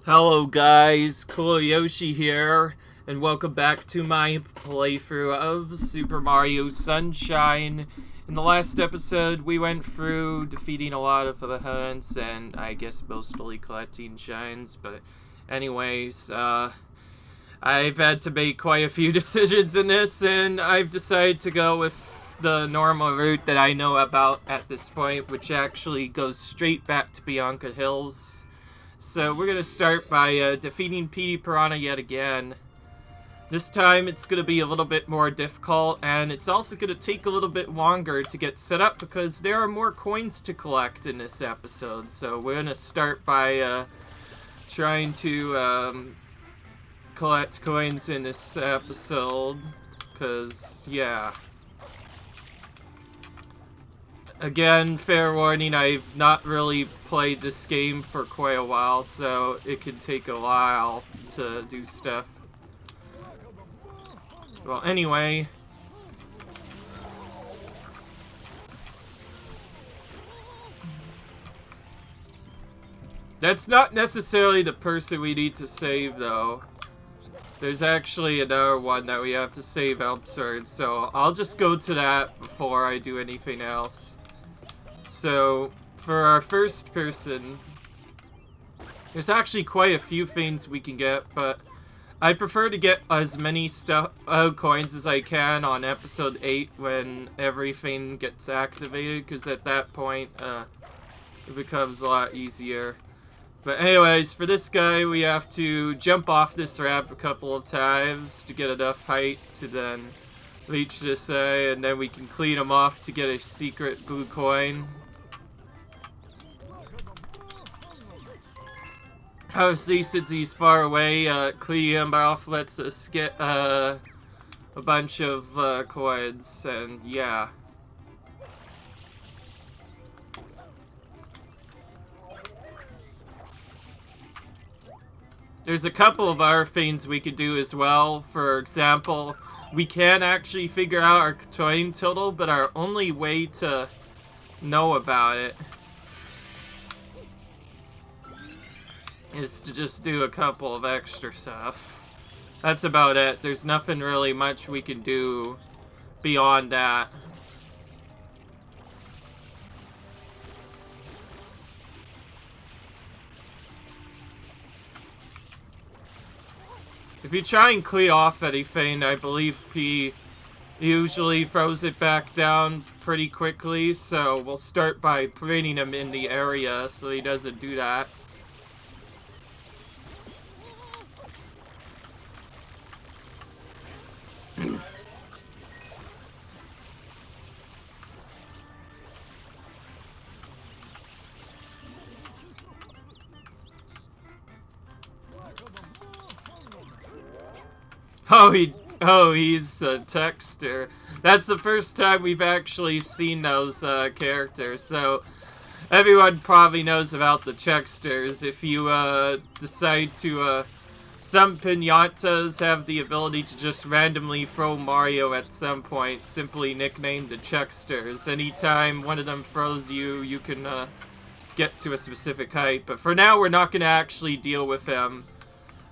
Hello guys, Cool Yoshi here, and welcome back to my playthrough of Super Mario Sunshine. In the last episode, we went through defeating a lot of the hunts, and I guess mostly collecting shines, but anyways, I've had to make quite a few decisions in this, and I've decided to go with the normal route that I know about at this point, which actually goes straight back to Bianca Hills. So we're going to start by defeating Petey Piranha yet again. This time it's going to be a little bit more difficult, and it's also going to take a little bit longer to get set up because there are more coins to collect in this episode. So we're going to start by trying to collect coins in this episode, because, yeah. Again, fair warning, I've not really played this game for quite a while, so it can take a while to do stuff. Well, anyway. That's not necessarily the person we need to save, though. There's actually another one that we have to save elsewhere, so I'll just go to that before I do anything else. So, for our first person, there's actually quite a few things we can get, but I prefer to get as many coins as I can on episode 8 when everything gets activated, because at that point, it becomes a lot easier. But anyways, for this guy, we have to jump off this ramp a couple of times to get enough height to then reach this eye, and then we can clean him off to get a secret blue coin. Obviously, since he's far away, cleaning him off lets us get a bunch of coins, and yeah. There's a couple of other things we could do as well. For example, we can actually figure out our coin total, but our only way to know about it is to just do a couple of extra stuff. That's about it. There's nothing really much we can do beyond that. If you try and clear off anything, I believe P usually throws it back down pretty quickly, so we'll start by putting him in the area so he doesn't do that. He's a texter. That's the first time we've actually seen those characters, so everyone probably knows about the texters. If you decide to, some pinatas have the ability to just randomly throw Mario at some point, simply nicknamed the texters. Anytime one of them throws you, you can get to a specific height, but for now we're not going to actually deal with him.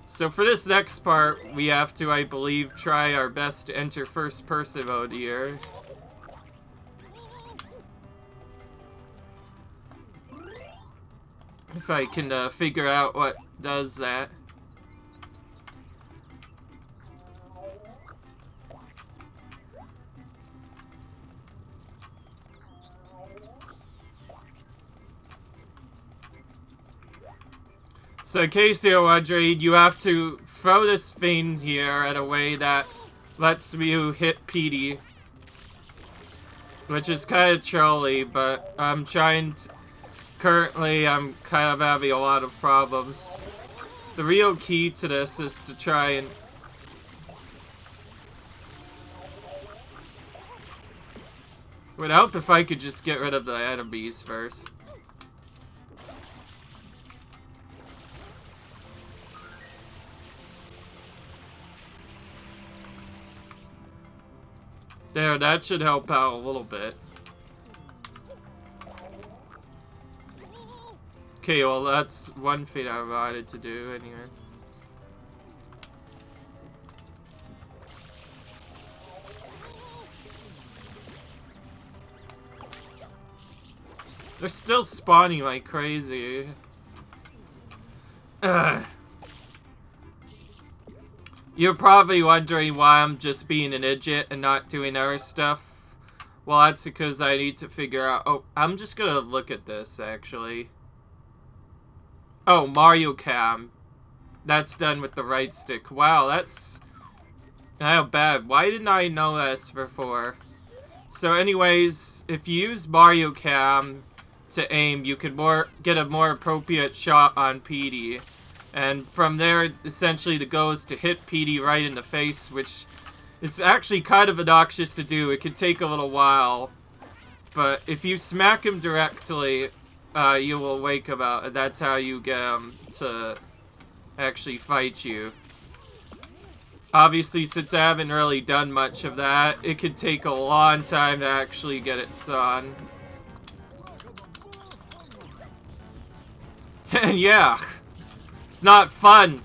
So for this next part, we have to, I believe, try our best to enter first-person mode here. If I can figure out what does that. So in case you're wondering, you have to throw this thing here in a way that lets you hit Petey. Which is kind of trolly, but I'm trying to... Currently, I'm kind of having a lot of problems. The real key to this is to try and... It would help if I could just get rid of the enemies first. There, that should help out a little bit. Okay, well, that's one thing I wanted to do anyway. They're still spawning like crazy. Ugh. You're probably wondering why I'm just being an idiot and not doing other stuff. Well, that's because I need to figure out... Oh, I'm just gonna look at this, actually. Oh, Mario Cam. That's done with the right stick. Wow, that's... how bad. Why didn't I know this before? So anyways, if you use Mario Cam to aim, you can get a more appropriate shot on PD. And from there, essentially, the goal is to hit PD right in the face, which is actually kind of obnoxious to do. It could take a little while. But if you smack him directly, you will wake him up. And that's how you get him to actually fight you. Obviously, since I haven't really done much of that, it could take a long time to actually get it done. And yeah, it's not fun.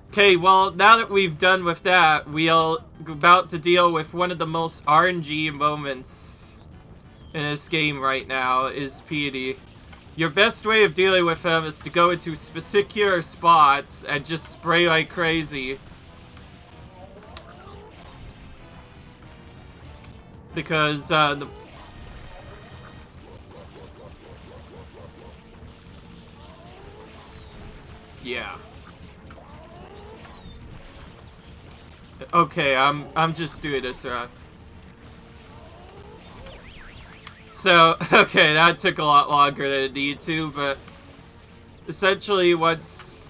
Okay, well, now that we've done with that, we're about to deal with one of the most RNG moments in this game right now, is PD. Your best way of dealing with him is to go into particular spots and just spray like crazy. Because, yeah. Okay, I'm just doing this wrong. So, okay, that took a lot longer than it needed to, but essentially once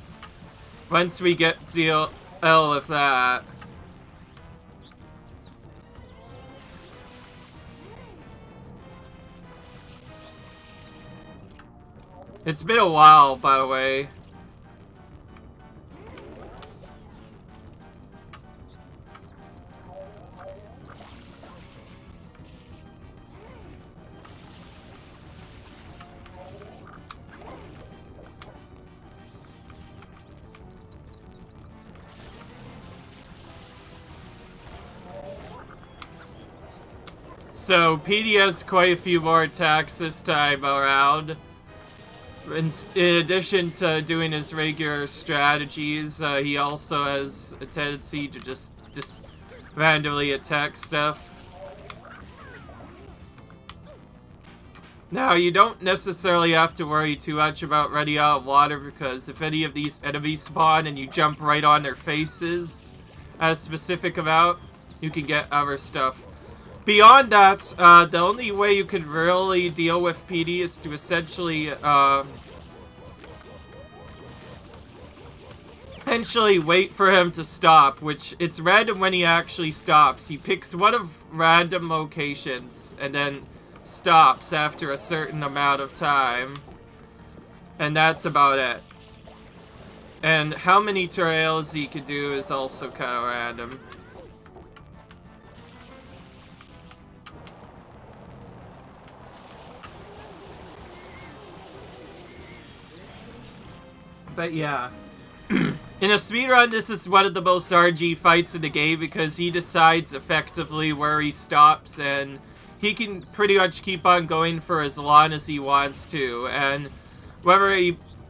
we get deal with that, it's been a while, by the way. So, PD has quite a few more attacks this time around. In addition to doing his regular strategies, he also has a tendency to just randomly attack stuff. Now, you don't necessarily have to worry too much about running out of water, because if any of these enemies spawn and you jump right on their faces at a specific amount, you can get other stuff. Beyond that, the only way you can really deal with PD is to essentially wait for him to stop, which it's random when he actually stops. He picks one of random locations and then stops after a certain amount of time. And that's about it. And how many trails he could do is also kind of random. But yeah, in a speedrun, this is one of the most RNG fights in the game because he decides effectively where he stops, and he can pretty much keep on going for as long as he wants to. And whether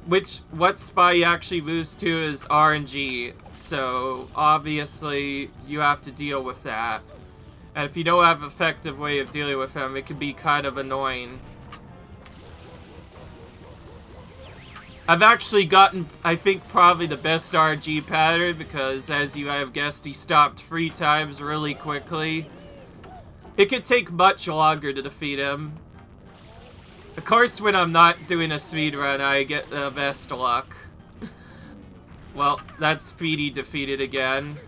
what spot he actually moves to is RNG, so obviously you have to deal with that. And if you don't have an effective way of dealing with him, it can be kind of annoying. I've actually gotten, I think, probably the best RNG pattern because, as you have guessed, he stopped 3 times really quickly. It could take much longer to defeat him. Of course, when I'm not doing a speedrun, I get the best luck. Well, that's PD defeated again.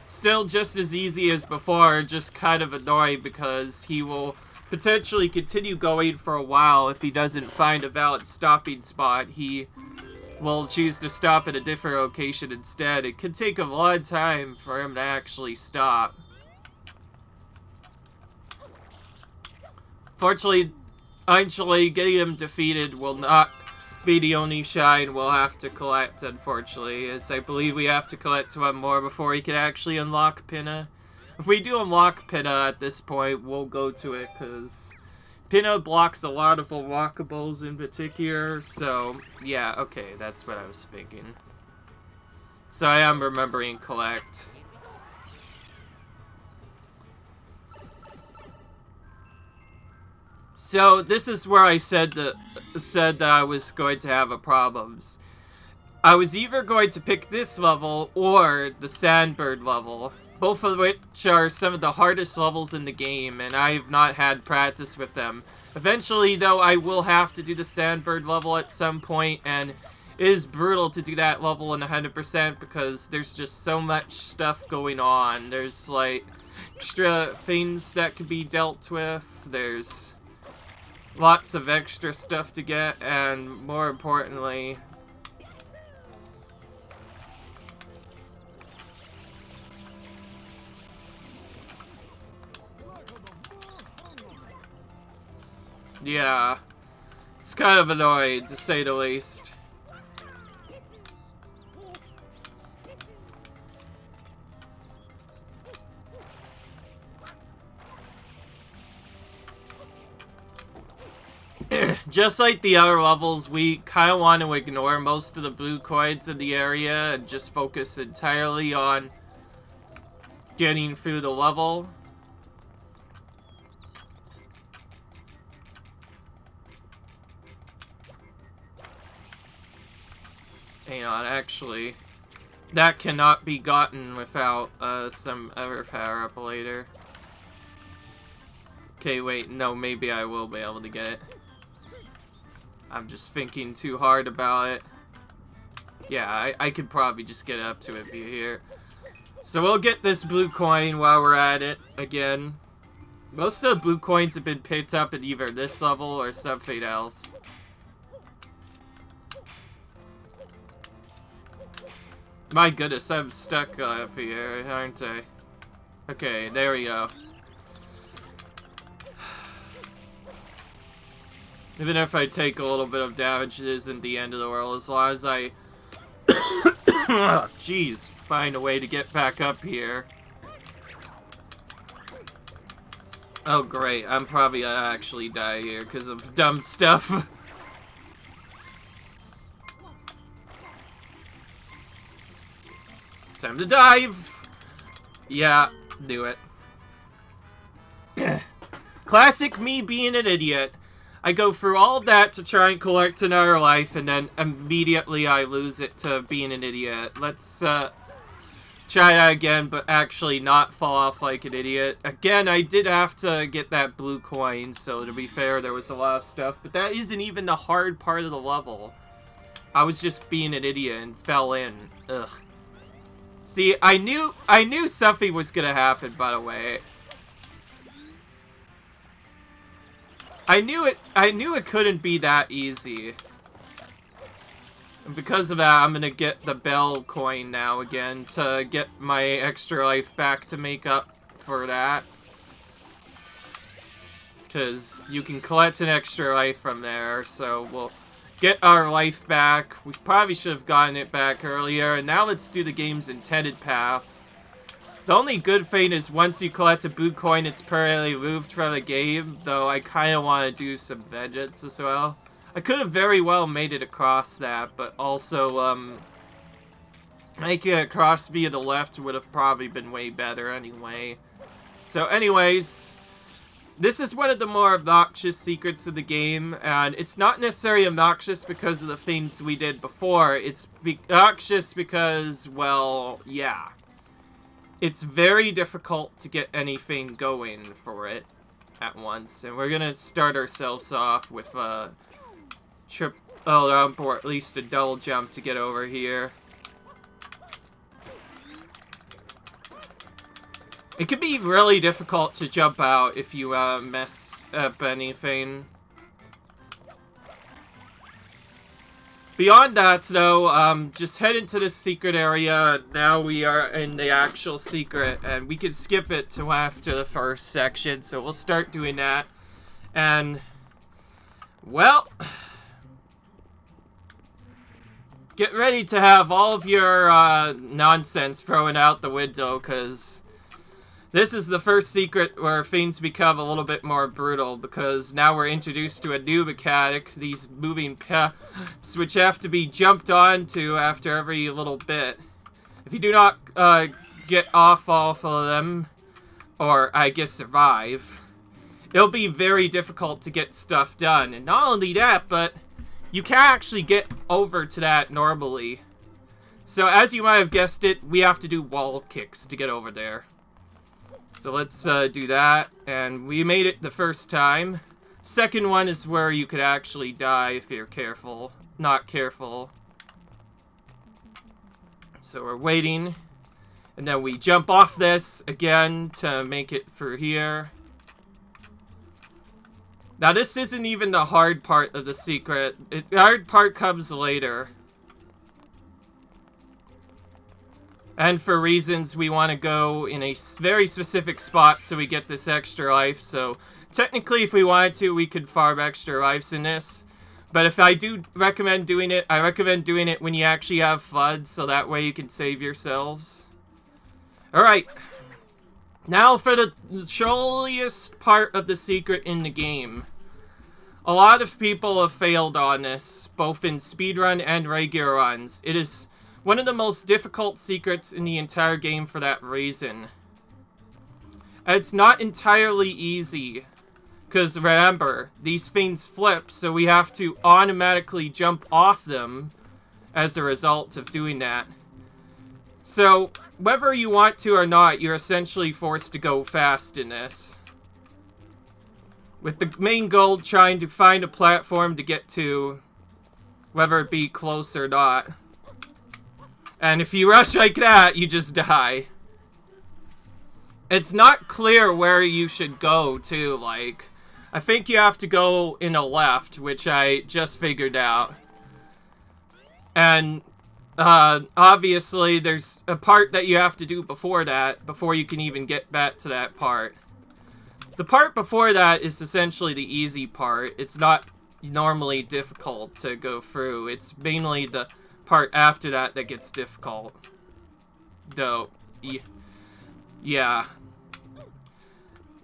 Still just as easy as before, just kind of annoying because he will potentially continue going for a while. If he doesn't find a valid stopping spot, he will choose to stop at a different location instead. It could take a long time for him to actually stop. Fortunately, Eventually, getting him defeated will not be the only shine we'll have to collect, unfortunately, as I believe we have to collect one more before we can actually unlock Pinna. If we do unlock Pinna at this point, we'll go to it, because Pinna blocks a lot of unlockables in particular, so yeah, okay, that's what I was thinking. So I am remembering collect. So this is where I said that I was going to have problems. I was either going to pick this level or the Sandbird level, both of which are some of the hardest levels in the game, and I have not had practice with them. Eventually, though, I will have to do the Sandbird level at some point, and it is brutal to do that level in 100% because there's just so much stuff going on. There's, like, extra things that can be dealt with. There's lots of extra stuff to get, and more importantly, yeah, it's kind of annoying, to say the least. Just like the other levels, we kind of want to ignore most of the blue coins in the area and just focus entirely on getting through the level. Hang on, actually, that cannot be gotten without some other power-up later. Okay, wait, no, maybe I will be able to get it. I'm just thinking too hard about it. Yeah, I could probably just get up to it via here. So we'll get this blue coin while we're at it again. Most of the blue coins have been picked up at either this level or something else. My goodness, I'm stuck up here, aren't I? Okay, there we go. Even if I take a little bit of damage, it isn't the end of the world as long as I oh, jeez, find a way to get back up here. Oh great, I'm probably gonna actually die here because of dumb stuff. Time to dive! Yeah, knew it. Classic me being an idiot. I go through all of that to try and collect another life, and then immediately I lose it to being an idiot. Let's try that again, but actually not fall off like an idiot. Again, I did have to get that blue coin, so to be fair, there was a lot of stuff, but that isn't even the hard part of the level. I was just being an idiot and fell in. Ugh. See, I knew something was gonna happen, by the way. I knew it couldn't be that easy. And because of that, I'm gonna get the bell coin now again to get my extra life back to make up for that. Because you can collect an extra life from there, so we'll get our life back. We probably should have gotten it back earlier, and now let's do the game's intended path. The only good thing is once you collect a blue coin, it's permanently removed from the game, though I kind of want to do some vengeance as well. I could have very well made it across that, but also, making it across via the left would have probably been way better anyway. So anyways, this is one of the more obnoxious secrets of the game, and it's not necessarily obnoxious because of the things we did before. It's obnoxious because, well, yeah. It's very difficult to get anything going for it at once, and we're gonna start ourselves off with a triple jump, or at least a double jump to get over here. It can be really difficult to jump out if you mess up anything. Beyond that, though, just head into the secret area. Now we are in the actual secret, and we can skip it to after the first section, so we'll start doing that. And Well, get ready to have all of your nonsense thrown out the window, because this is the first secret where things become a little bit more brutal, because now we're introduced to a new mechanic, these moving paths, which have to be jumped onto after every little bit. If you do not get off of them, or I guess survive, it'll be very difficult to get stuff done. And not only that, but you can't actually get over to that normally. So as you might have guessed it, we have to do wall kicks to get over there. So let's do that. And we made it the first time. Second one is where you could actually die if you're careful. Not careful. So we're waiting. And then we jump off this again to make it through here. Now this isn't even the hard part of the secret. The hard part comes later. And for reasons we want to go in a very specific spot so we get this extra life. So technically if we wanted to, we could farm extra lives in this. But if I do recommend doing it, I recommend doing it when you actually have FUD, so that way you can save yourselves. Alright. Now for the trolliest part of the secret in the game. A lot of people have failed on this, both in speedrun and regular runs. It is one of the most difficult secrets in the entire game for that reason. It's not entirely easy, because remember, these things flip, so we have to automatically jump off them as a result of doing that. So, whether you want to or not, you're essentially forced to go fast in this. With the main goal trying to find a platform to get to, whether it be close or not. And if you rush like that, you just die. It's not clear where you should go, too, like, I think you have to go in a left, which I just figured out. And obviously, there's a part that you have to do before that, before you can even get back to that part. The part before that is essentially the easy part. It's not normally difficult to go through. It's mainly the part after that that gets difficult. Though, yeah.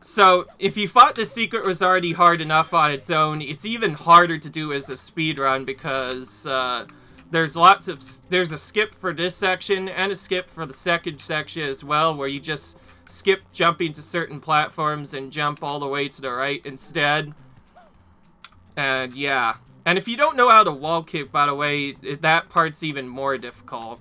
So, if you thought the secret was already hard enough on its own, it's even harder to do as a speedrun because there's a skip for this section and a skip for the second section as well, where you just skip jumping to certain platforms and jump all the way to the right instead. And yeah. And if you don't know how to wall kick, by the way, that part's even more difficult.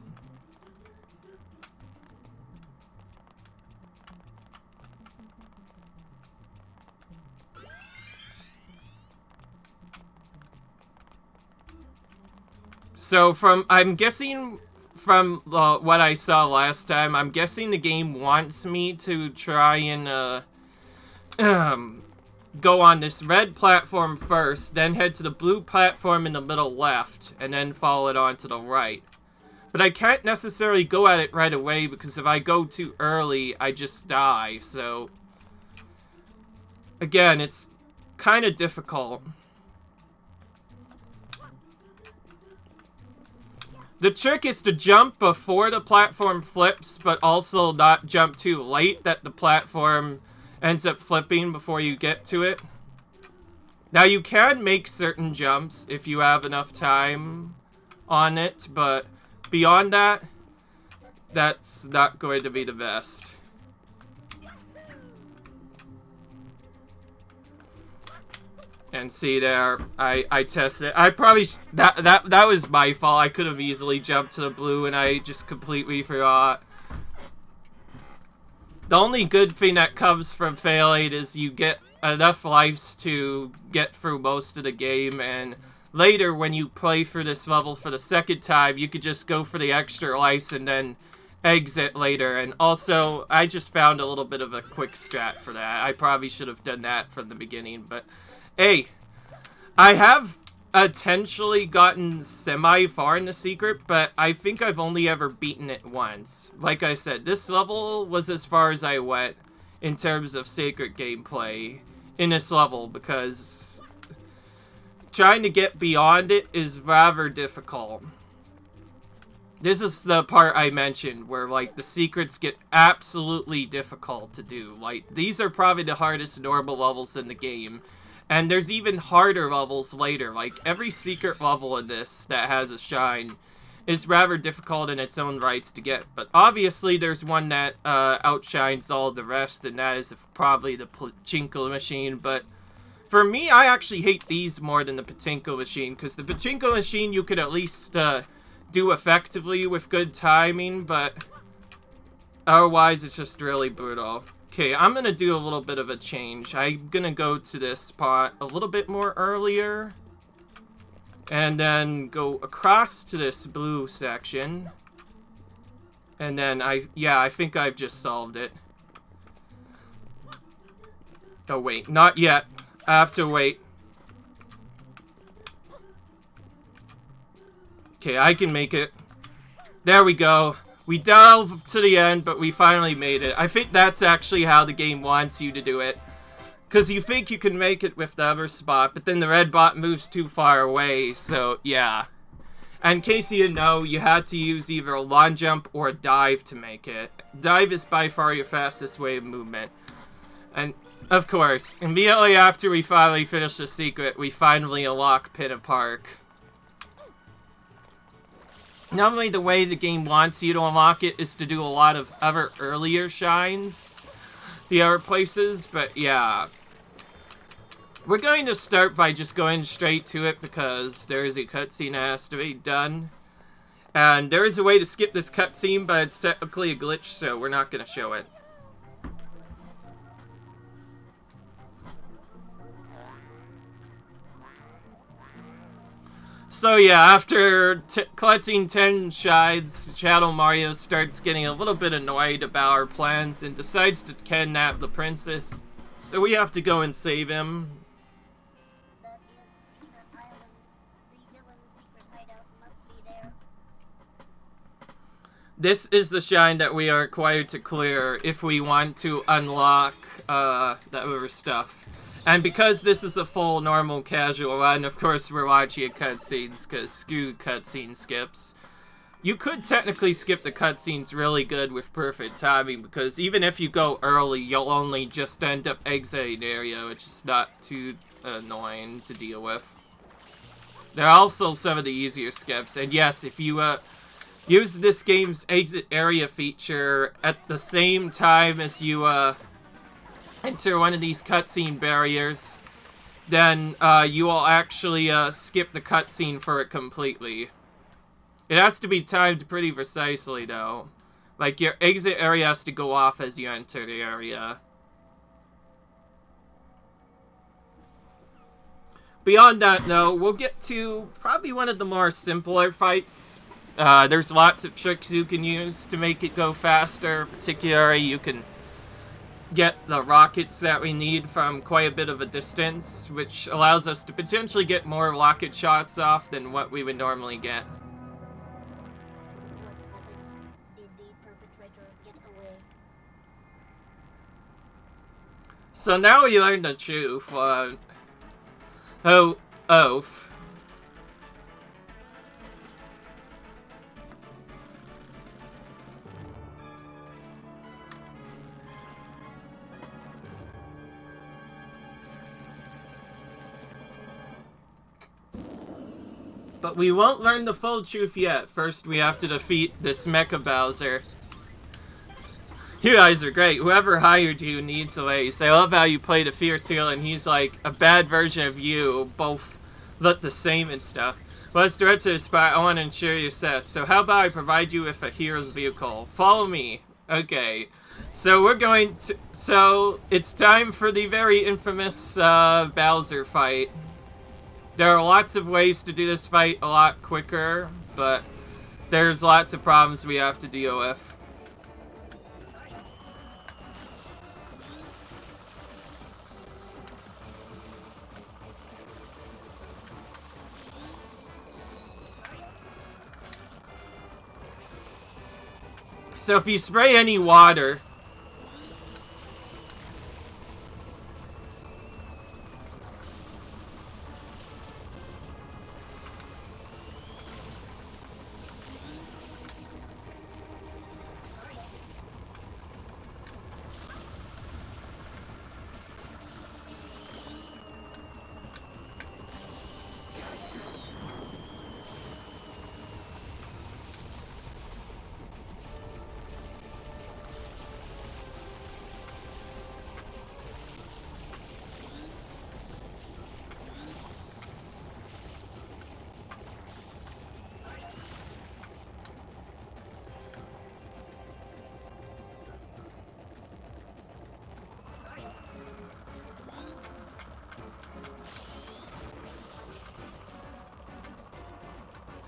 So I'm guessing from what I saw last time, I'm guessing the game wants me to try and go on this red platform first, then head to the blue platform in the middle left, and then follow it on to the right. But I can't necessarily go at it right away, because if I go too early, I just die, so again, it's kind of difficult. The trick is to jump before the platform flips, but also not jump too late that the platform ends up flipping before you get to it. Now, you can make certain jumps if you have enough time on it, but beyond that, that's not going to be the best. And see there, I tested it. I probably that was my fault. I could have easily jumped to the blue, and I just completely forgot. The only good thing that comes from failing is you get enough lives to get through most of the game, and later when you play through this level for the second time, you could just go for the extra lives and then exit later. And also, I just found a little bit of a quick strat for that. I probably should have done that from the beginning, but hey, I have potentially gotten semi-far in the secret, but I think I've only ever beaten it once. Like I said, this level was as far as I went in terms of secret gameplay in this level, because trying to get beyond it is rather difficult. This is the part I mentioned where, like, the secrets get absolutely difficult to do. Like, these are probably the hardest normal levels in the game. And there's even harder levels later. Like, every secret level in this that has a shine is rather difficult in its own rights to get. But obviously there's one that outshines all the rest, and that is probably the pachinko machine. But for me, I actually hate these more than the pachinko machine, because the pachinko machine you could at least do effectively with good timing, but otherwise it's just really brutal. Okay, I'm gonna do a little bit of a change. I'm gonna go to this spot a little bit more earlier, and then go across to this blue section, and then I think I've just solved it. Oh wait, not yet. I have to wait. Okay, I can make it. There we go. We delved to the end, but we finally made it. I think that's actually how the game wants you to do it. Because you think you can make it with the other spot, but then the red bot moves too far away, so yeah. And in case you didn't know, you had to use either a long jump or a dive to make it. Dive is by far your fastest way of movement. And, of course, immediately after we finally finish the secret, we finally unlock Pinna Park. Normally the way the game wants you to unlock it is to do a lot of other earlier shines, the other places, but yeah. We're going to start by just going straight to it because there is a cutscene that has to be done. And there is a way to skip this cutscene, but it's technically a glitch, so we're not going to show it. So yeah, after collecting 10 shines, Shadow Mario starts getting a little bit annoyed about our plans and decides to kidnap the princess. So we have to go and save him. That is Pinna Island. The villain's secret hideout must be there. This is the shine that we are required to clear if we want to unlock the other stuff. And because this is a full, normal, casual run, of course we're watching cutscenes, because screw cutscene skips. You could technically skip the cutscenes really good with perfect timing, because even if you go early, you'll only just end up exiting the area, which is not too annoying to deal with. There are also some of the easier skips, and yes, if you use this game's exit area feature at the same time as you enter one of these cutscene barriers, then you will actually skip the cutscene for it completely. It has to be timed pretty precisely, though. Like, your exit area has to go off as you enter the area. Beyond that, though, we'll get to probably one of the more simpler fights. There's lots of tricks you can use to make it go faster. Particularly, you can get the rockets that we need from quite a bit of a distance, which allows us to potentially get more rocket shots off than what we would normally get. What happened? Did the perpetrator get away? So now we learned the truth. Oaf. But we won't learn the full truth yet. First, we have to defeat this Mecha Bowser. You guys are great. Whoever hired you needs a raise. I love how you play the fierce hero and he's like a bad version of you. Both look the same and stuff. Well, let's direct to the spot. I want to ensure your success. So how about I provide you with a hero's vehicle? Follow me. Okay. So we're going to... So it's time for the very infamous Bowser fight. There are lots of ways to do this fight a lot quicker, but there's lots of problems we have to deal with. So if you spray any water,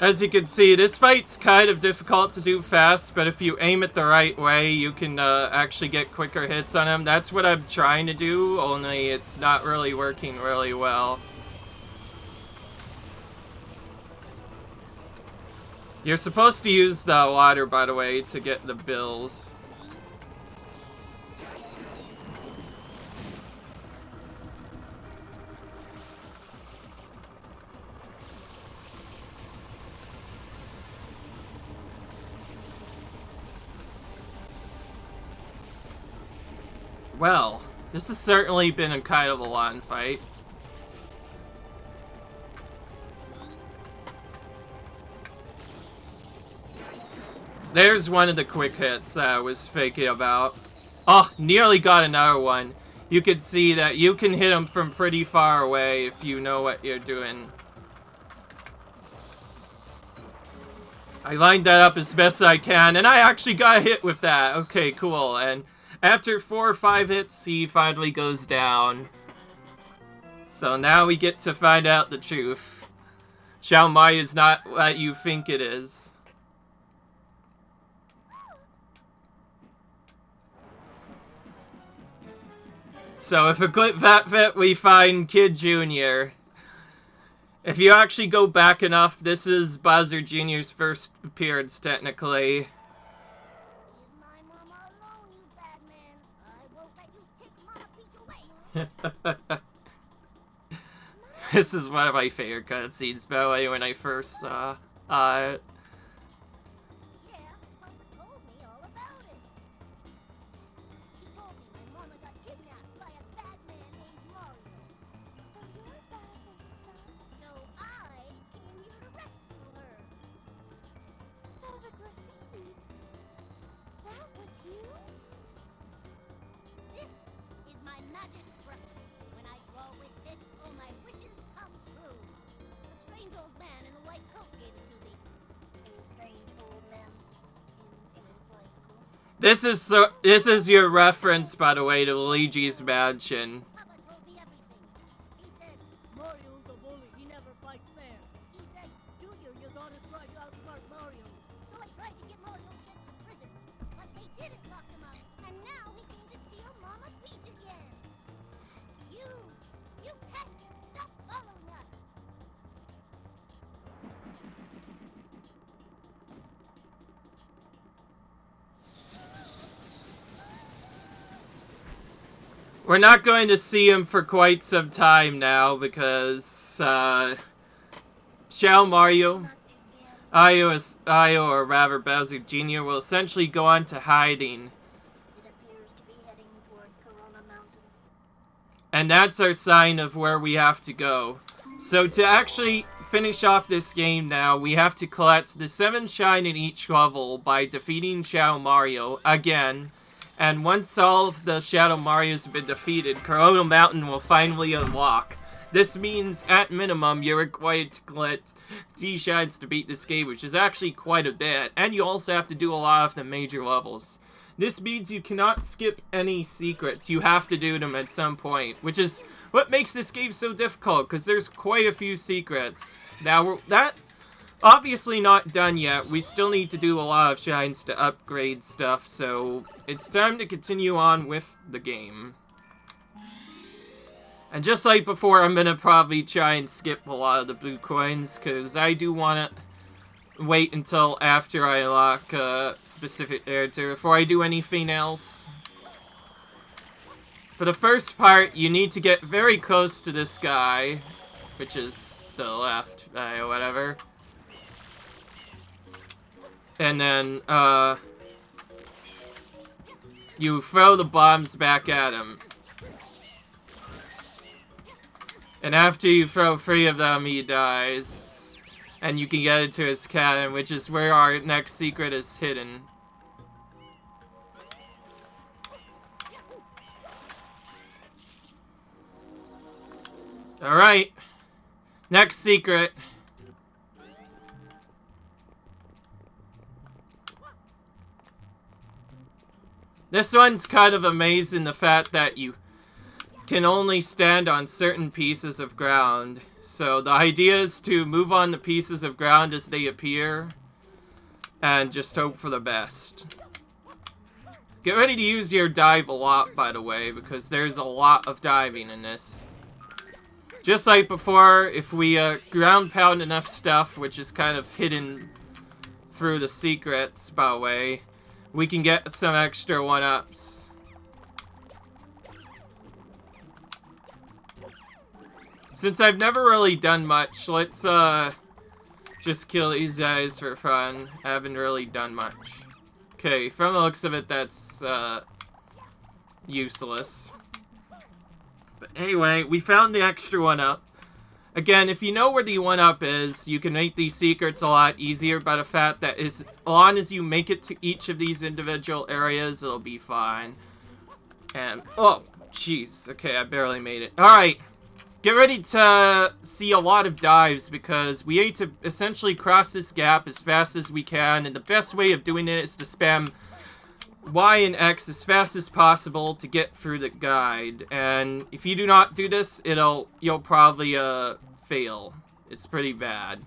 As you can see, this fight's kind of difficult to do fast, but if you aim it the right way, you can actually get quicker hits on him. That's what I'm trying to do, only it's not really working really well. You're supposed to use the water, by the way, to get the bills. Well, this has certainly been a kind of a long fight. There's one of the quick hits that I was faking about. Oh, nearly got another one. You can see that you can hit him from pretty far away if you know what you're doing. I lined that up as best I can, and I actually got hit with that. Okay, cool. And after 4 or 5 hits, he finally goes down. So now we get to find out the truth. Xiao Mai is not what you think it is. So if a clip that fit, we find Kid Jr. If you actually go back enough, this is Bowser Jr.'s first appearance, technically. Leave my mama alone, you bad man. I won't let you take Mama Peach away. This is one of my favorite cutscenes, by the way, when I first saw Yeah, Papa told me all about it. He told me my mama got kidnapped by a bad man named Mario. So you're Bowser's son? So I came here to rescue her. So the graffiti, that was you? This is my magic brush. When I draw with this, all my wishes come true. A strange old man in a white coat gave it to me. A strange old man in a white coat. This is your reference, by the way, to Luigi's Mansion. Papa told me everything. He said, Mario's a bully. He never fights fair. He said, Junior, you gotta try to outsmart Mario. So I tried to get Mario sent to prison. But they didn't lock him up. And now he came to steal Mama Peach again. You pest! Stop following us! We're not going to see him for quite some time now because Xiao Mario, Io, or rather Bowser Jr. will essentially go on to hiding. It appears to be heading toward Corona Mountain. And that's our sign of where we have to go. So to actually finish off this game now, we have to collect the 7 shine in each level by defeating Shadow Mario again. And once all of the Shadow Marios have been defeated, Corona Mountain will finally unlock. This means, at minimum, you're required to collect T-Shines to beat this game, which is actually quite a bit. And you also have to do a lot of the major levels. This means you cannot skip any secrets. You have to do them at some point, which is what makes this game so difficult, because there's quite a few secrets. Now, that obviously not done yet. We still need to do a lot of shines to upgrade stuff, so it's time to continue on with the game. And just like before, I'm gonna probably try and skip a lot of the blue coins, because I do want to wait until after I unlock a specific character before I do anything else. For the first part, you need to get very close to this guy, which is the left, whatever. And then, you throw the bombs back at him. And after you throw 3 of them, he dies. And you can get into his cannon, which is where our next secret is hidden. Alright. Next secret. This one's kind of amazing, the fact that you can only stand on certain pieces of ground. So the idea is to move on the pieces of ground as they appear and just hope for the best. Get ready to use your dive a lot, by the way, because there's a lot of diving in this. Just like before, if we ground pound enough stuff, which is kind of hidden through the secrets, by the way, we can get some extra 1-ups. Since I've never really done much, let's just kill these guys for fun. I haven't really done much. Okay, from the looks of it, that's useless. But anyway, we found the extra 1-up. Again, if you know where the 1-up is, you can make these secrets a lot easier by the fact that as long as you make it to each of these individual areas, it'll be fine. And, oh, jeez. Okay, I barely made it. Alright, get ready to see a lot of dives because we need to essentially cross this gap as fast as we can, and the best way of doing it is to spam Y and X as fast as possible to get through the guide. And if you do not do this, you'll probably fail. It's pretty bad.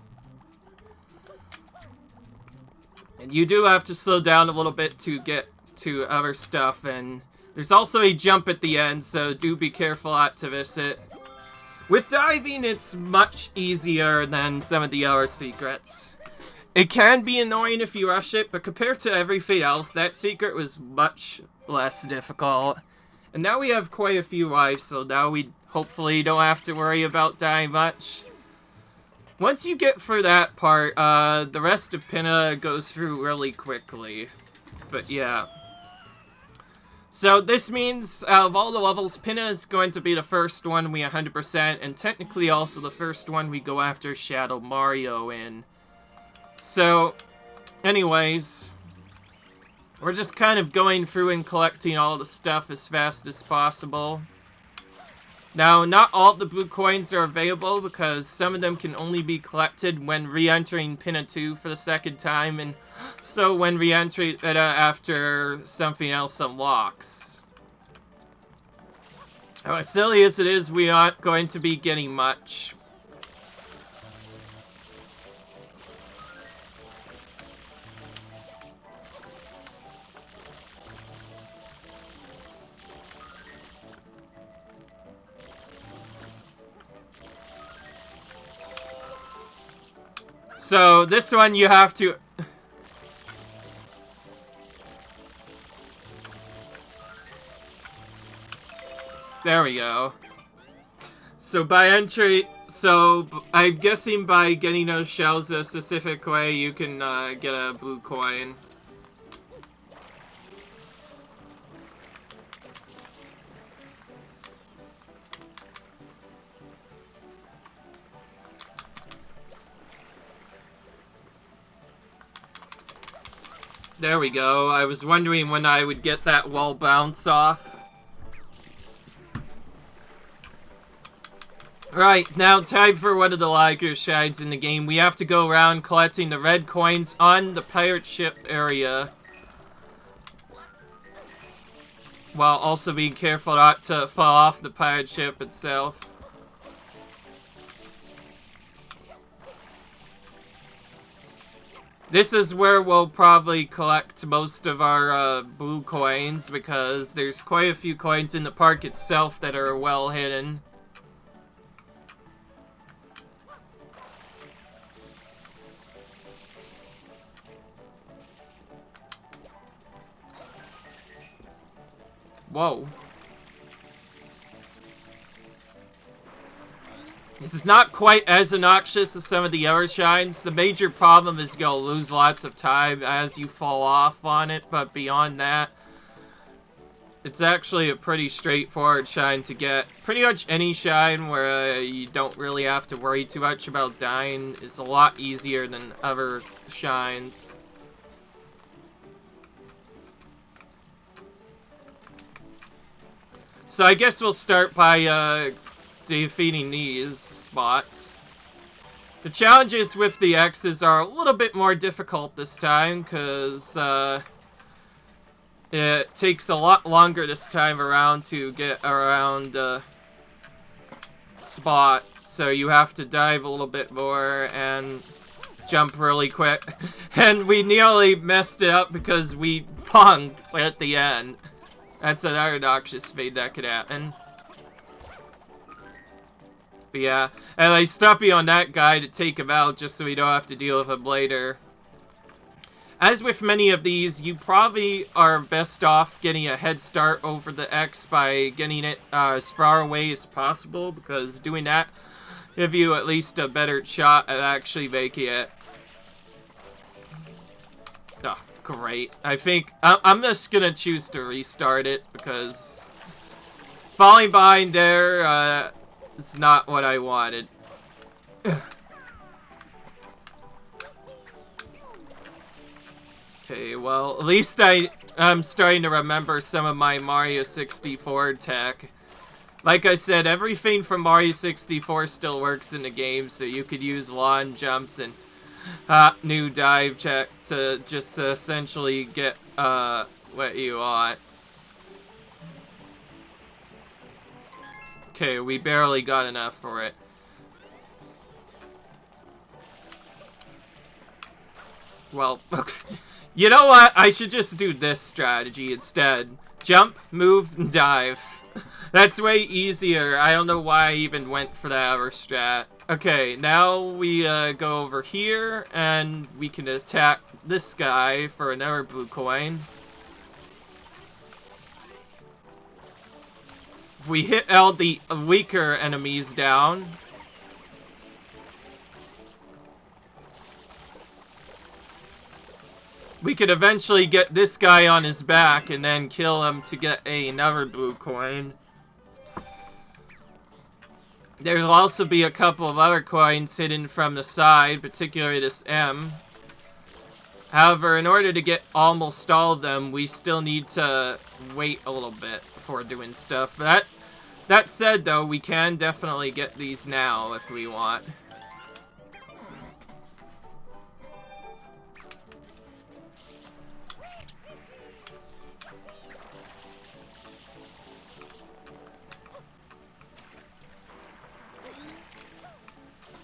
And you do have to slow down a little bit to get to other stuff, and there's also a jump at the end, so do be careful not to miss it. With diving, it's much easier than some of the other secrets. It can be annoying if you rush it, but compared to everything else, that secret was much less difficult. And now we have quite a few lives, so now we hopefully don't have to worry about dying much. Once you get through that part, the rest of Pinna goes through really quickly. But yeah. So this means, out of all the levels, Pinna is going to be the first one we 100%, and technically also the first one we go after Shadow Mario in. So, anyways, we're just kind of going through and collecting all the stuff as fast as possible. Now, not all the blue coins are available because some of them can only be collected when re-entering Pinna 2 for the second time, and so when re-entering it after something else unlocks. As silly as it is, we aren't going to be getting much. So, this one you have to... There we go. So, by entry... So, I'm guessing by getting those shells a specific way, you can get a blue coin. There we go. I was wondering when I would get that wall bounce off. Right, now time for one of the larger shines in the game. We have to go around collecting the red coins on the pirate ship area, while also being careful not to fall off the pirate ship itself. This is where we'll probably collect most of our blue coins, because there's quite a few coins in the park itself that are well hidden. Whoa. This is not quite as obnoxious as some of the other shines. The major problem is you'll lose lots of time as you fall off on it, but beyond that, it's actually a pretty straightforward shine to get. Pretty much any shine where you don't really have to worry too much about dying is a lot easier than other shines. So I guess we'll start by defeating these spots. The challenges with the X's are a little bit more difficult this time, because it takes a lot longer this time around to get around spot so you have to dive a little bit more and jump really quick. And we nearly messed it up because we punked at the end. That's another noxious fate that could happen. But yeah, and I stopped you on that guy to take him out just so we don't have to deal with him later. As with many of these, you probably are best off getting a head start over the X by getting it as far away as possible, because doing that give you at least a better shot at actually making it. Oh, great. I think I'm just gonna choose to restart it, because falling behind there is not what I wanted. Okay, well, at least I'm starting to remember some of my Mario 64 tech. Like I said, everything from Mario 64 still works in the game, so you could use lawn jumps and new dive check to just essentially get what you want. Okay, we barely got enough for it. Well, you know what? I should just do this strategy instead. Jump, move, and dive. That's way easier. I don't know why I even went for that other strat. Okay, now we go over here, and we can attack this guy for another blue coin. If we hit all the weaker enemies down, we could eventually get this guy on his back and then kill him to get another blue coin. There'll also be a couple of other coins hidden from the side, particularly this M. However, in order to get almost all of them, we still need to wait a little bit before doing stuff. But that said, though, we can definitely get these now if we want.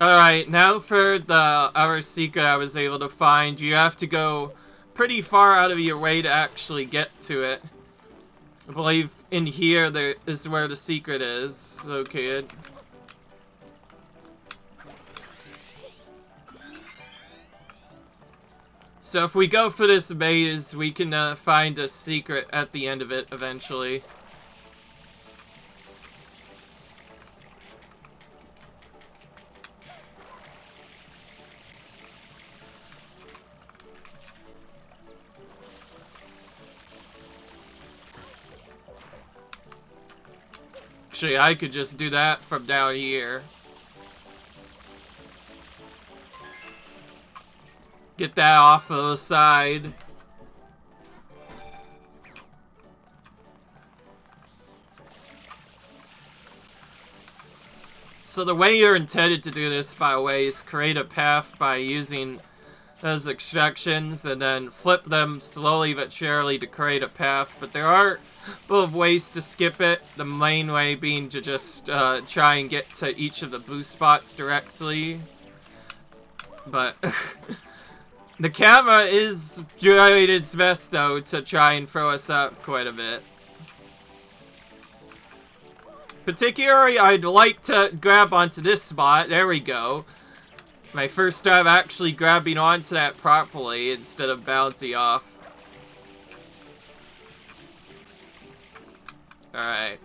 Alright, now for the other secret I was able to find. You have to go pretty far out of your way to actually get to it. I believe in here there is where the secret is. Okay. So if we go for this maze, we can find a secret at the end of it eventually. Actually, I could just do that from down here. Get that off of the side. So the way you're intended to do this, by the way, is create a path by using those extractions and then flip them slowly but surely to create a path. But there are both ways to skip it. The main way being to just try and get to each of the blue spots directly. But the camera is doing its best, though, to try and throw us up quite a bit. Particularly, I'd like to grab onto this spot. There we go. My first time actually grabbing onto that properly instead of bouncing off. Alright.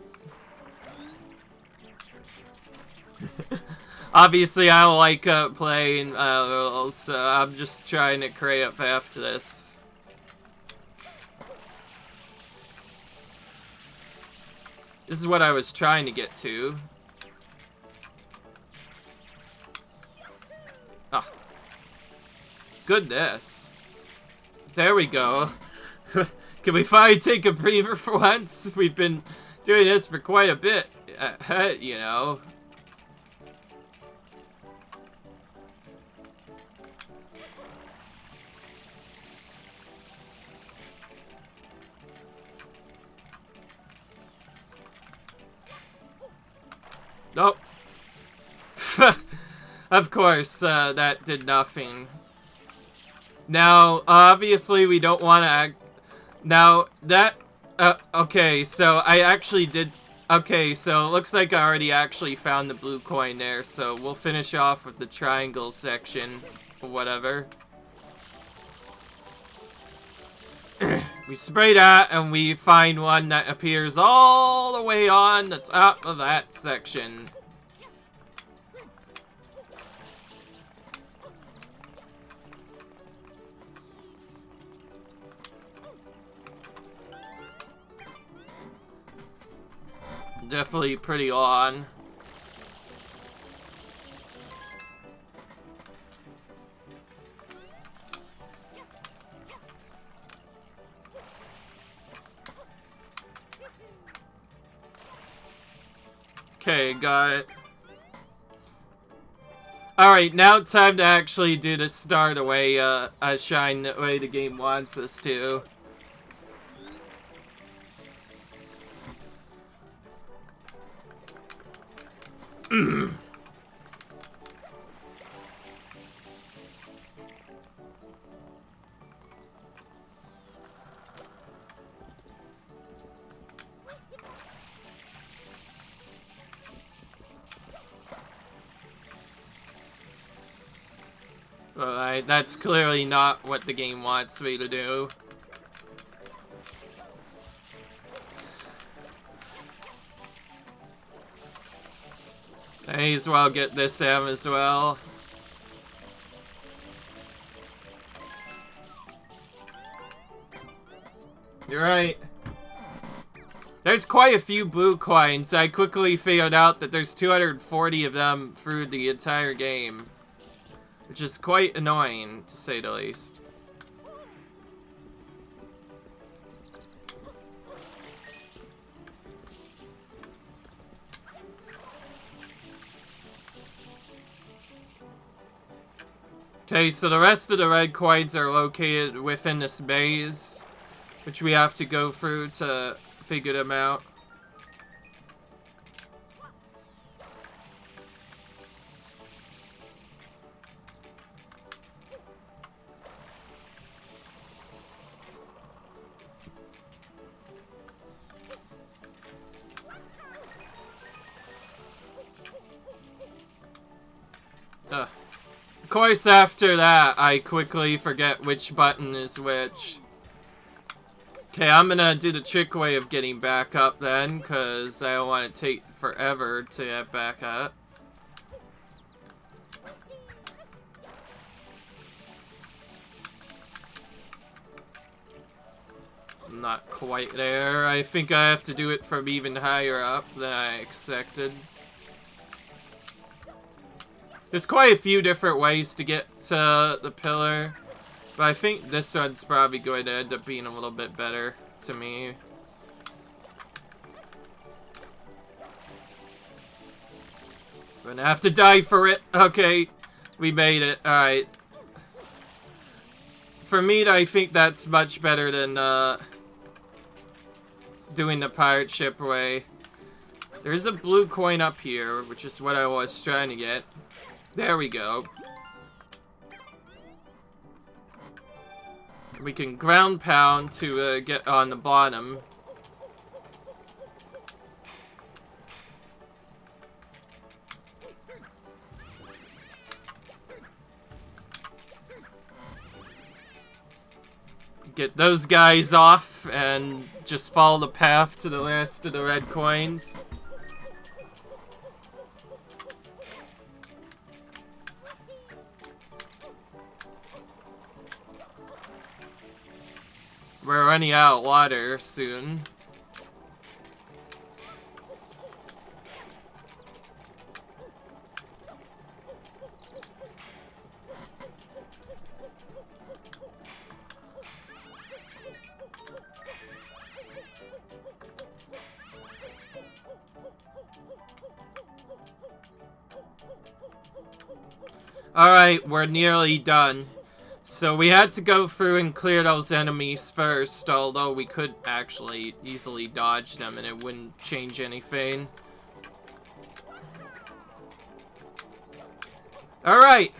Obviously, I don't like playing rules, so I'm just trying to create a path to this. This is what I was trying to get to. Ah. Goodness. There we go. Can we finally take a breather for once? We've been doing this for quite a bit, you know. Nope. Of course, that did nothing. Now, obviously, we don't want to... Now, that... okay, so I actually did... Okay, so it looks like I already actually found the blue coin there, so we'll finish off with the triangle section, or whatever. We spray that, and we find one that appears all the way on the top of that section. Definitely pretty long. Okay, got it. Alright, now it's time to actually do the start away, shine the way the game wants us to. Alright, that's clearly not what the game wants me to do. I may as well get this M as well. You're right. There's quite a few blue coins. I quickly figured out that there's 240 of them through the entire game. Which is quite annoying, to say the least. Okay, so the rest of the red coins are located within this maze, which we have to go through to figure them out. Of course, after that, I quickly forget which button is which. Okay, I'm gonna do the trick way of getting back up then, because I don't want to take forever to get back up. I'm not quite there. I think I have to do it from even higher up than I expected. There's quite a few different ways to get to the pillar, but I think this one's probably going to end up being a little bit better to me. I'm gonna have to die for it. Okay, we made it. Alright. For me, I think that's much better than doing the pirate ship way. There's a blue coin up here, which is what I was trying to get. There we go. We can ground pound to get on the bottom. Get those guys off and just follow the path to the rest of the red coins. We're running out of water soon. Alright, we're nearly done. So we had to go through and clear those enemies first, although we could actually easily dodge them and it wouldn't change anything. Alright.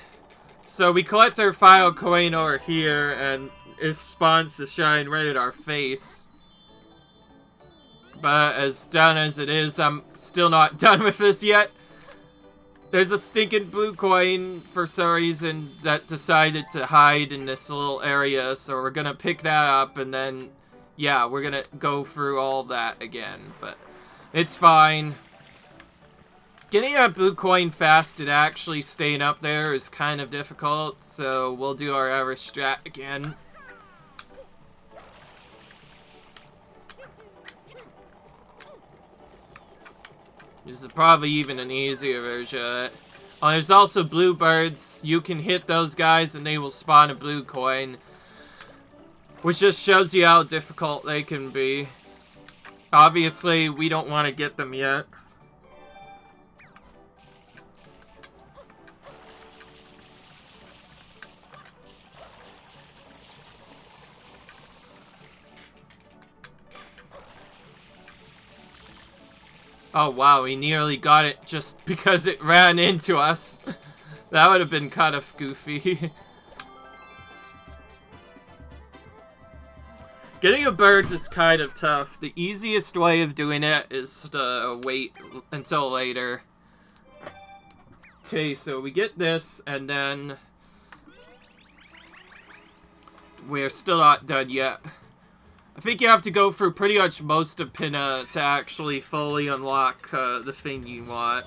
So we collect our final coin over here, and it spawns the shine right at our face. But as done as it is, I'm still not done with this yet. There's a stinking blue coin for some reason that decided to hide in this little area, so we're gonna pick that up and then, yeah, we're gonna go through all that again, but it's fine. Getting that blue coin fast and actually staying up there is kind of difficult, so we'll do our average strat again. This is probably even an easier version of it. Oh, there's also bluebirds. You can hit those guys and they will spawn a blue coin. Which just shows you how difficult they can be. Obviously, we don't want to get them yet. Oh wow, we nearly got it just because it ran into us. That would have been kind of goofy. Getting a bird is kind of tough. The easiest way of doing it is to wait until later. Okay, so we get this, and then we're still not done yet. I think you have to go through pretty much most of Pinna to actually fully unlock the thing you want.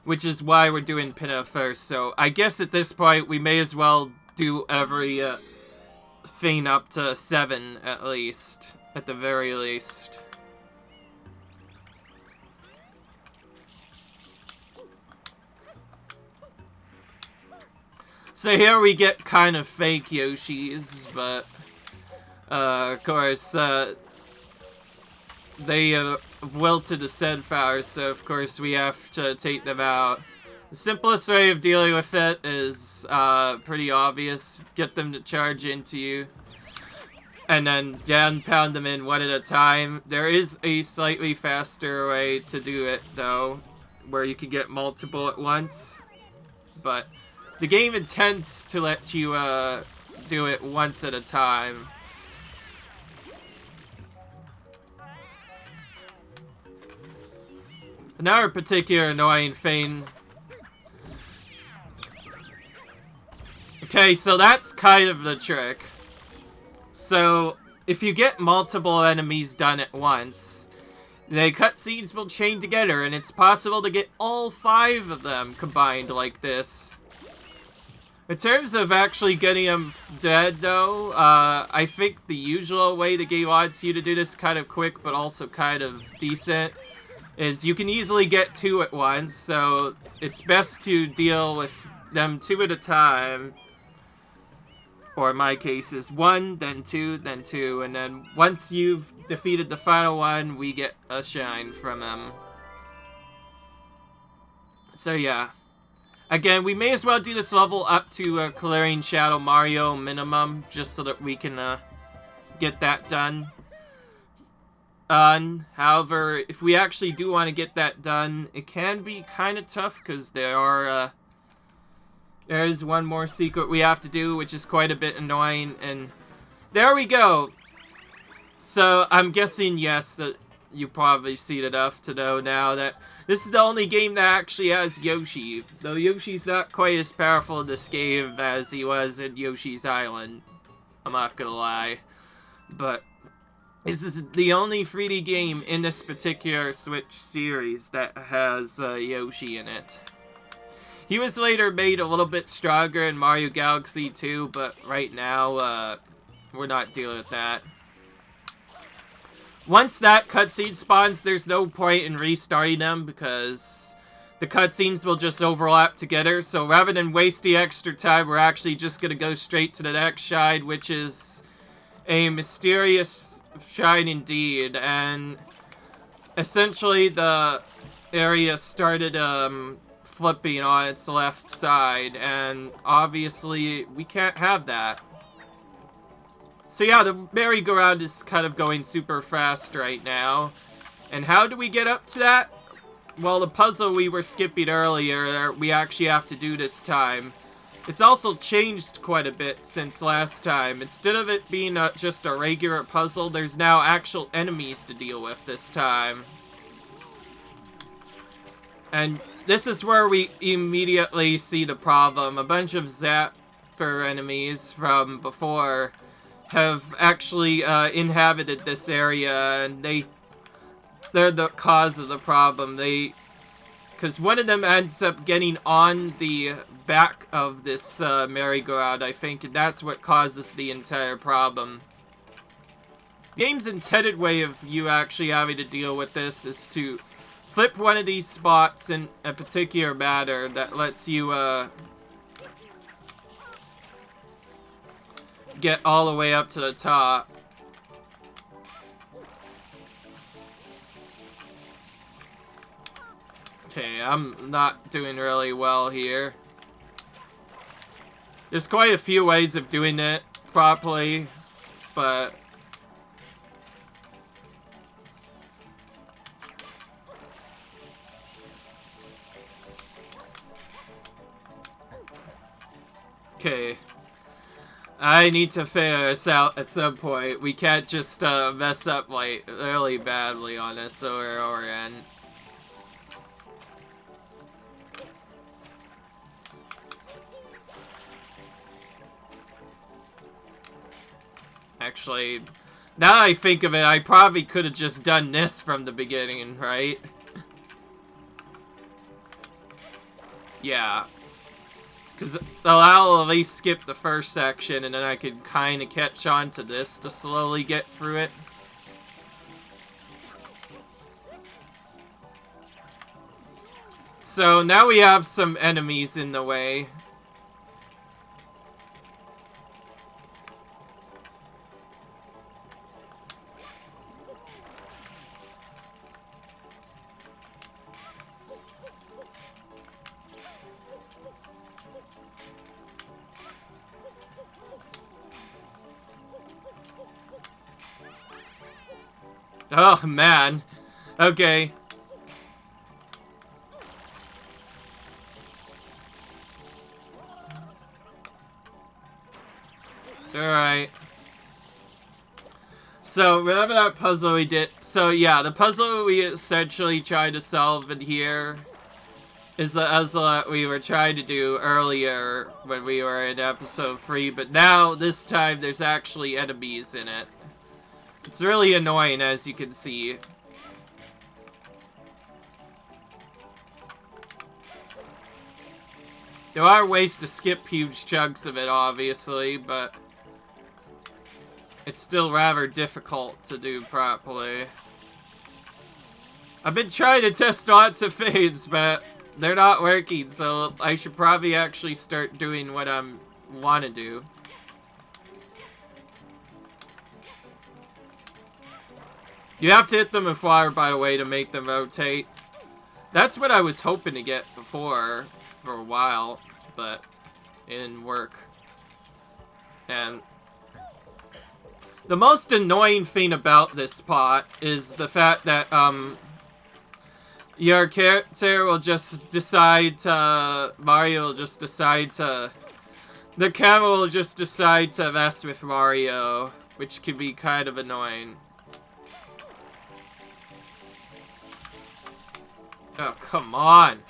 Which is why we're doing Pinna first, so I guess at this point we may as well do every thing up to 7 at least, at the very least. So here we get kind of fake Yoshis, but of course, they wilted the Sedfire, so of course we have to take them out. The simplest way of dealing with it is pretty obvious. Get them to charge into you. And then down pound them in one at a time. There is a slightly faster way to do it, though, where you can get multiple at once. But the game intends to let you do it once at a time. Another particular annoying thing. Okay, so that's kind of the trick. So, if you get multiple enemies done at once, the cutscenes will chain together, and it's possible to get all 5 of them combined like this. In terms of actually getting them dead, though, I think the usual way the game wants you to do this kind of quick, but also kind of decent, is you can easily get 2 at once, so it's best to deal with them 2 at a time. Or in my case is 1, then 2, then 2, and then once you've defeated the final one, we get a shine from them. So yeah. Again, we may as well do this level up to clearing Shadow Mario minimum, just so that we can get that done. However, if we actually do want to get that done, it can be kind of tough, because there is one more secret we have to do, which is quite a bit annoying, and there we go! So, I'm guessing, yes, that you probably seen enough to know now that this is the only game that actually has Yoshi, though Yoshi's not quite as powerful in this game as he was in Yoshi's Island. I'm not gonna lie. But this is the only 3D game in this particular Switch series that has Yoshi in it. He was later made a little bit stronger in Mario Galaxy 2, but right now, we're not dealing with that. Once that cutscene spawns, there's no point in restarting them, because the cutscenes will just overlap together, so rather than wasting extra time, we're actually just gonna go straight to the next shine, which is a mysterious shine indeed, and essentially the area started, flipping on its left side, and obviously we can't have that. So yeah, the merry-go-round is kind of going super fast right now. And how do we get up to that? well, the puzzle we were skipping earlier, we actually have to do this time. It's also changed quite a bit since last time. Instead of it being just a regular puzzle, there's now actual enemies to deal with this time. And this is where we immediately see the problem. A bunch of Zapper enemies from before have actually inhabited this area, and they're the cause of the problem. Because one of them ends up getting on the back of this merry-go-round, I think, and that's what causes the entire problem. The game's intended way of you actually having to deal with this is to flip one of these spots in a particular manner that lets you get all the way up to the top. Okay, I'm not doing really well here. There's quite a few ways of doing it properly, but okay. I need to figure this out at some point. We can't just mess up like really badly on this over and over again. Actually, now I think of it, I probably could have just done this from the beginning, right? Yeah. Because I'll at least skip the first section, and then I could kind of catch on to this to slowly get through it. So now we have some enemies in the way. Oh, man. Okay. Alright. So, remember that puzzle we did? So, yeah, the puzzle we essentially tried to solve in here is the puzzle we were trying to do earlier when we were in episode 3, but now, this time, there's actually enemies in it. It's really annoying, as you can see. There are ways to skip huge chunks of it, obviously, but it's still rather difficult to do properly. I've been trying to test lots of fades, but they're not working, so I should probably actually start doing what I want to do. You have to hit them with fire, by the way, to make them rotate. That's what I was hoping to get before for a while, but it didn't work. And the most annoying thing about this spot is the fact that your character will just decide to... Mario will just decide to... The camera will just decide to mess with Mario, which can be kind of annoying. Oh, come on.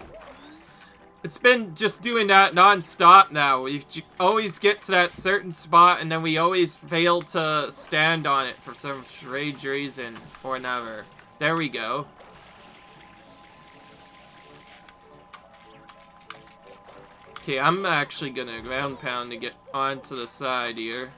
It's been just doing that non-stop now. We always get to that certain spot, and then we always fail to stand on it for some strange reason or another. There we go. Okay, I'm actually gonna ground pound to get onto the side here.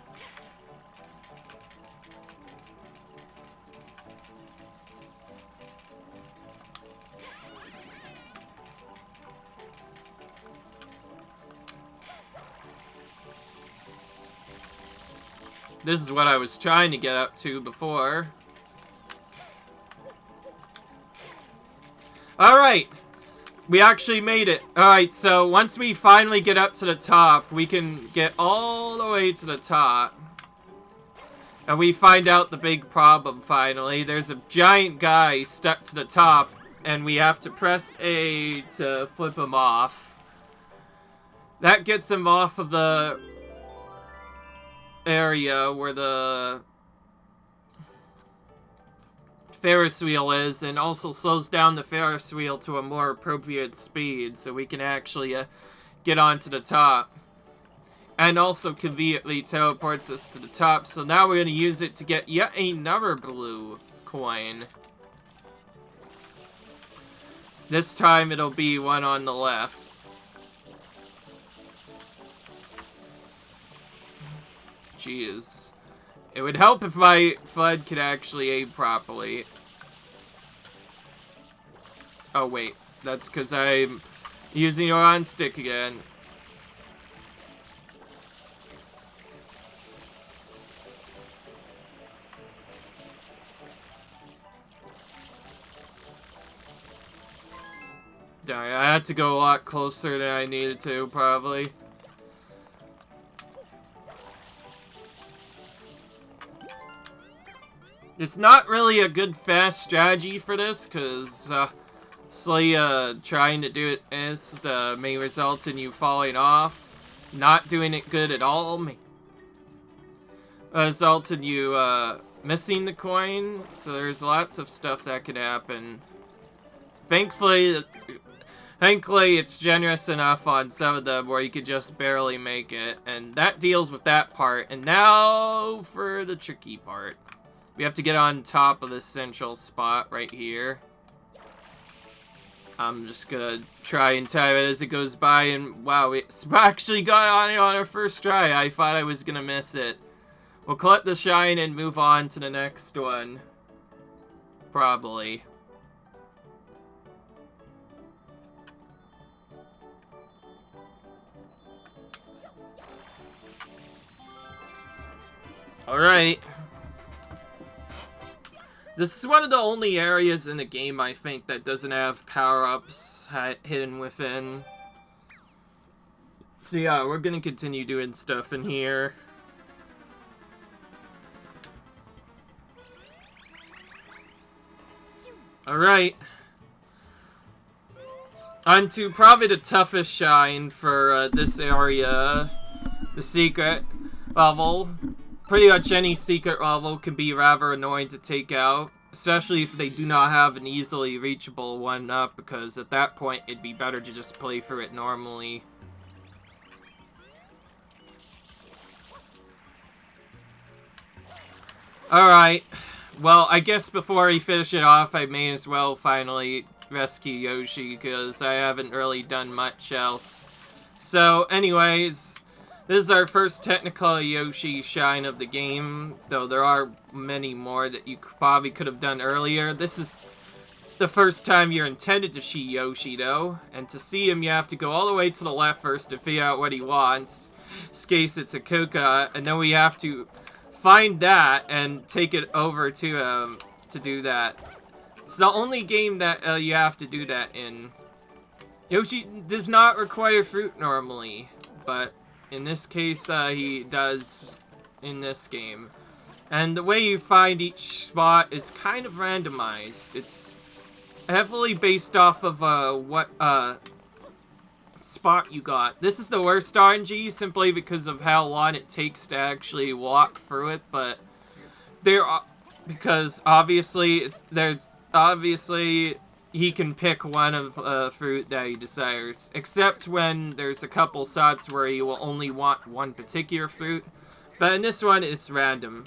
This is what I was trying to get up to before. Alright! We actually made it. Alright, so once we finally get up to the top, we can get all the way to the top. And we find out the big problem finally. There's a giant guy stuck to the top and we have to press A to flip him off. That gets him off of the area where the Ferris wheel is, and also slows down the Ferris wheel to a more appropriate speed so we can actually get onto the top. And also conveniently teleports us to the top, so now we're going to use it to get yet another blue coin. This time it'll be one on the left. Jeez. It would help if my FUD could actually aim properly. Oh wait, that's because I'm using it on stick again. Darn, I had to go a lot closer than I needed to, probably. It's not really a good fast strategy for this, because trying to do it may result in you falling off, not doing it good at all, may result in you missing the coin, so there's lots of stuff that could happen. Thankfully, it's generous enough on some of them where you could just barely make it, and that deals with that part. And now for the tricky part. We have to get on top of this central spot right here. I'm just gonna try and time it as it goes by, and wow, it's actually got on it on our first try. I thought I was gonna miss it. We'll collect the shine and move on to the next one. Probably. Alright. This is one of the only areas in the game, I think, that doesn't have power-ups hidden within. So yeah, we're gonna continue doing stuff in here. Alright. On to probably the toughest shine for this area. The secret level. Pretty much any secret level can be rather annoying to take out, especially if they do not have an easily reachable one up, because at that point it'd be better to just play through it normally. Alright, well, I guess before we finish it off, I may as well finally rescue Yoshi, because I haven't really done much else. So, anyways, this is our first technical Yoshi shine of the game, though there are many more that you probably could have done earlier. This is the first time you're intended to see Yoshi, though, and to see him you have to go all the way to the left first to figure out what he wants. In this case, it's a coconut, and then we have to find that and take it over to him to do that. It's the only game that you have to do that in. Yoshi does not require fruit normally, but in this case, he does in this game. And the way you find each spot is kind of randomized. It's heavily based off of what spot you got. This is the worst RNG simply because of how long it takes to actually walk through it, but there are, because obviously he can pick one of fruit that he desires, except when there's a couple spots where he will only want one particular fruit, but in this one it's random.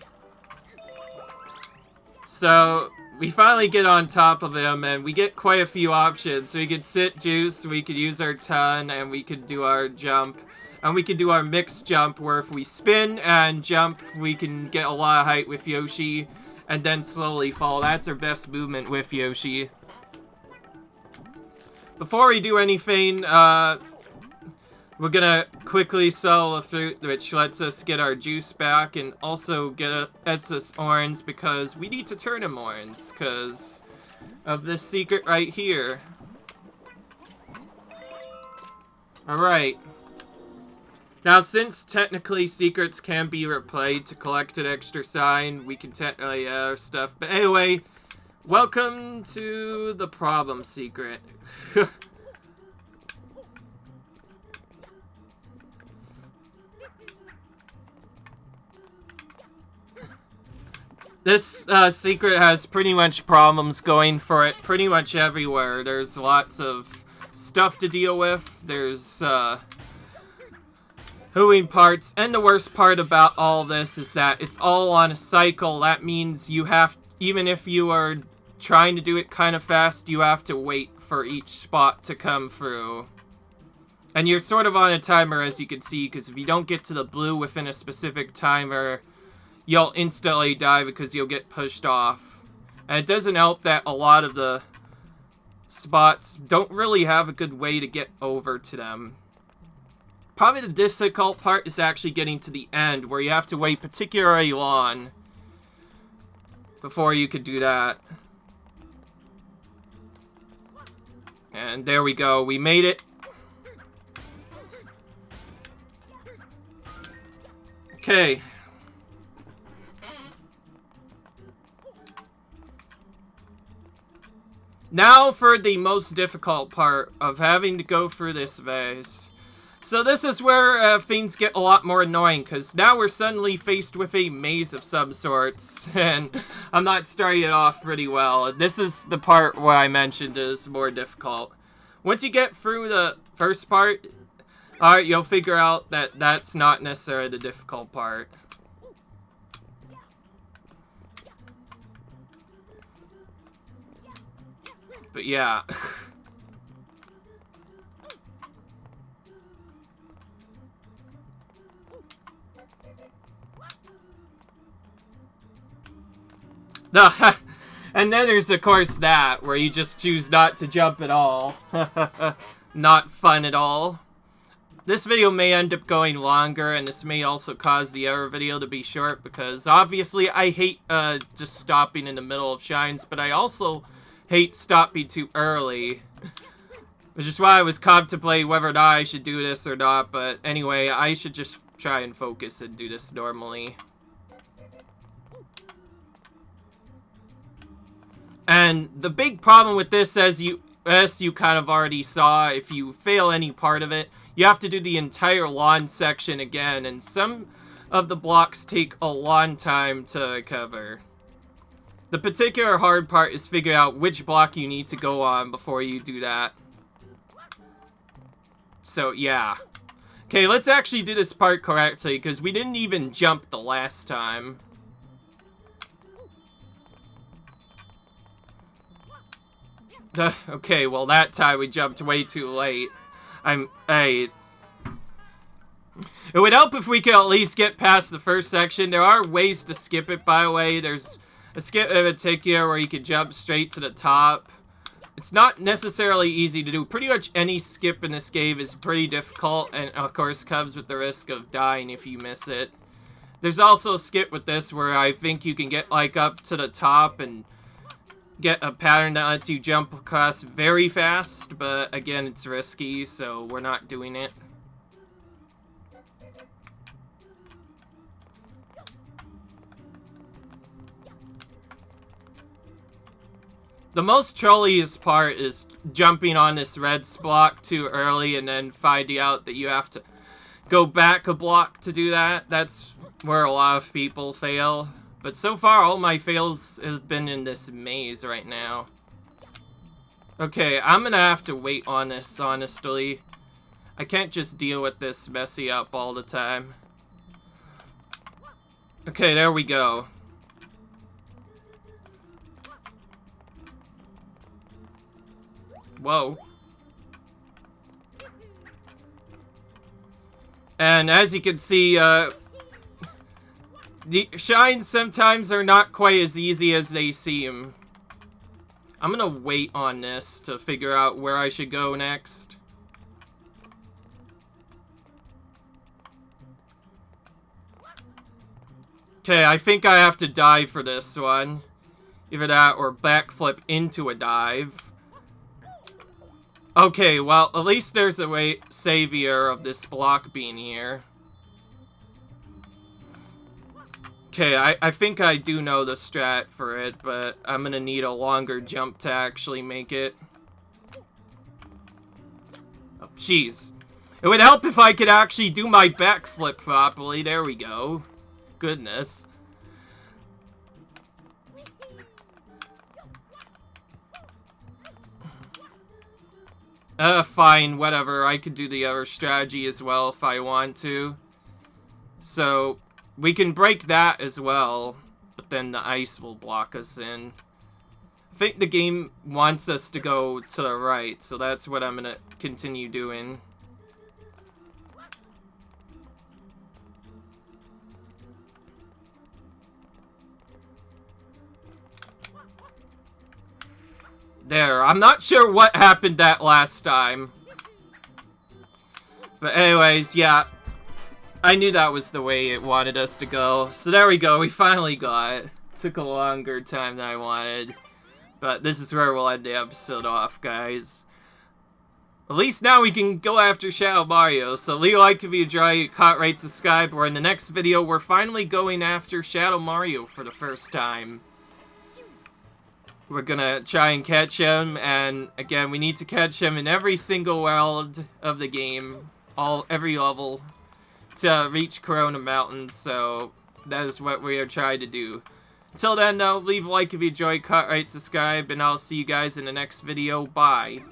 So we finally get on top of him, and we get quite a few options. So we could sit juice, we could use our ton, and we could do our jump, and we could do our mixed jump, where if we spin and jump, we can get a lot of height with Yoshi, and then slowly fall. That's our best movement with Yoshi. Before we do anything, we're gonna quickly sell a fruit, which lets us get our juice back, and also gets us orange, because we need to turn him orange, because of this secret right here. Alright. Now, since technically secrets can be replayed to collect an extra sign, we can technically our stuff. But anyway, Welcome to the problem secret. This secret has pretty much problems going for it pretty much everywhere. There's lots of stuff to deal with. There's moving parts, and the worst part about all this is that it's all on a cycle. That means you have, even if you are trying to do it kind of fast, you have to wait for each spot to come through. And you're sort of on a timer, as you can see, because if you don't get to the blue within a specific timer, you'll instantly die because you'll get pushed off. And it doesn't help that a lot of the spots don't really have a good way to get over to them. Probably the difficult part is actually getting to the end, where you have to wait particularly long before you could do that. And there we go, we made it. Okay. Now for the most difficult part of having to go through this vase. So this is where things get a lot more annoying, because now we're suddenly faced with a maze of some sorts, and I'm not starting it off pretty well. This is the part where I mentioned is more difficult. Once you get through the first part, alright, you'll figure out that that's not necessarily the difficult part. But yeah. And then there's of course that, where you just choose not to jump at all. Not fun at all. This video may end up going longer, and this may also cause the other video to be short, because obviously I hate just stopping in the middle of shines, but I also hate stopping too early. Which is why I was contemplating whether or not I should do this or not, but anyway, I should just try and focus and do this normally. And the big problem with this, as you kind of already saw, if you fail any part of it, you have to do the entire lawn section again, and some of the blocks take a long time to cover. The particular hard part is figuring out which block you need to go on before you do that. So, yeah. Okay, let's actually do this part correctly, because we didn't even jump the last time. Okay, well that time we jumped way too late. It would help if we could at least get past the first section. There are ways to skip it, by the way. There's a skip in particular where you could jump straight to the top. It's not necessarily easy to do. Pretty much any skip in this game is pretty difficult, and of course comes with the risk of dying if you miss it. There's also a skip with this where I think you can get like up to the top and get a pattern that lets you jump across very fast, but again, it's risky, so we're not doing it. The most trolliest part is jumping on this red block too early and then finding out that you have to go back a block to do that. That's where a lot of people fail. But so far, all my fails have been in this maze right now. Okay, I'm gonna have to wait on this, honestly. I can't just deal with this messy up all the time. Okay, there we go. Whoa. And as you can see, the shines sometimes are not quite as easy as they seem. I'm gonna wait on this to figure out where I should go next. Okay, I think I have to dive for this one. Either that or backflip into a dive. Okay, well, at least there's a way savior of this block being here. Okay, I think I do know the strat for it, but I'm gonna need a longer jump to actually make it. Oh, jeez. It would help if I could actually do my backflip properly. There we go. Goodness. Fine, whatever. I could do the other strategy as well if I want to. So, we can break that as well, but then the ice will block us in. I think the game wants us to go to the right, so that's what I'm gonna continue doing. There, I'm not sure what happened that last time. But anyways, yeah. I knew that was the way it wanted us to go. So there we go, we finally got it. Took a longer time than I wanted. But this is where we'll end the episode off, guys. At least now we can go after Shadow Mario. So leave a like if you enjoy, comment, rate, subscribe, or in the next video, we're finally going after Shadow Mario for the first time. We're gonna try and catch him, and again, we need to catch him in every single world of the game, every level, to reach Corona Mountain, so that is what we are trying to do. Until then, though, leave a like if you enjoyed, comment, rate, subscribe, and I'll see you guys in the next video. Bye.